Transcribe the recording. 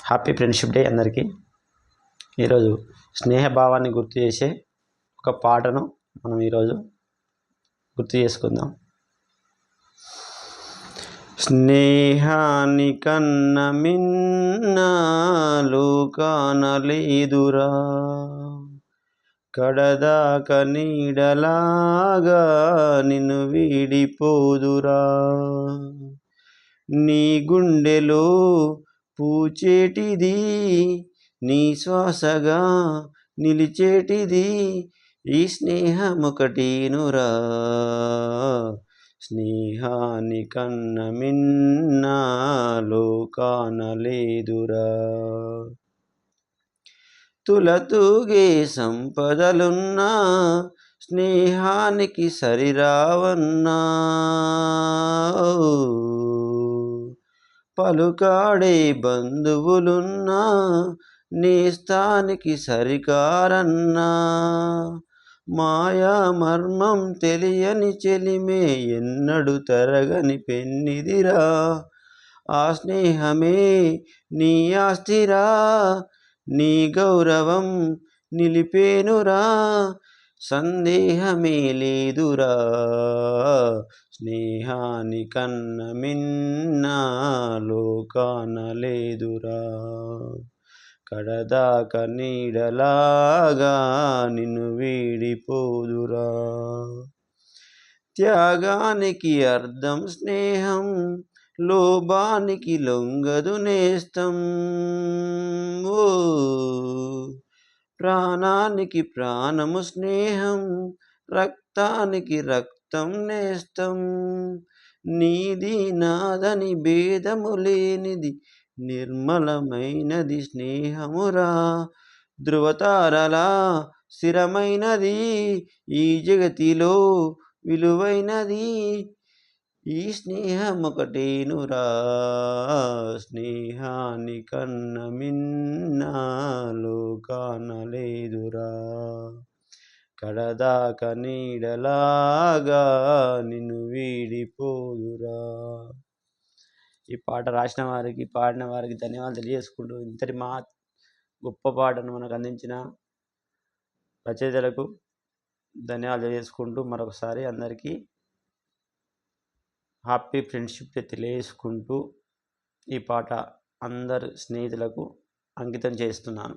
Happy friendship day అందరికీ. ఈరోజు స్నేహభావాన్ని గుర్తు చేసే ఒక పాటను మనం ఈరోజు గుర్తు చేసుకుందాం. స్నేహాని కన్న మిన్న లోకాన లేదురా, కడదాక నీడలాగా నిన్ను వీడిపోదురా. నీ గుండెలో పూచేటిది, నీ శ్వాసగా నిలిచేటిది ఈ స్నేహమొకటేనురా. స్నేహాని కన్న మిన్న లోకాన లేదురా. తులతూగే సంపదలున్నా స్నేహానికి సరిరావన్నా. పలుకాడే బంధువులున్నా నేస్తానికి సరికారన్నా. మాయా మర్మం తెలియని చెలిమే ఎన్నడు తరగని పెన్నిదిరా. ఆ స్నేహమే నీ ఆస్తిరా, నీ గౌరవం నిలిపేనురా. సందేహమే లేదురా, స్నేహాని కన్న మిన్న లోకాన లేదురా. కడదాక నీడలాగా నిన్ను వీడిపోదురా. త్యాగానికి అర్థం స్నేహం, లోభానికి లొంగదు నేస్తం. ఓ ప్రాణానికి ప్రాణము స్నేహం, రక్తానికి రక్తం నేస్తం. నీది నాదని భేదము లేనిది నిర్మలమైనది స్నేహమురా. ధృవతారలా స్థిరమైనది ఈ జగతిలో విలువైనది ఈ స్నేహమొకటేనురా. స్నేహాని కన్న మిన్న లోకాన లేదురా. కడదాక నీడలాగా నిన్ను వీడిపోదురా. ఈ పాట రాసిన వారికి, పాడిన వారికి ధన్యవాదాలు తెలియజేసుకుంటూ, ఇంతటి గొప్ప పాటను మనకు అందించిన రచయితలకు ధన్యవాదాలు తెలియజేసుకుంటూ మరొకసారి అందరికీ హ్యాపీ ఫ్రెండ్షిప్ డే తెలియజేసుకుంటూ ఈ పాట అందరు స్నేహితులకు అంకితం చేస్తున్నాను.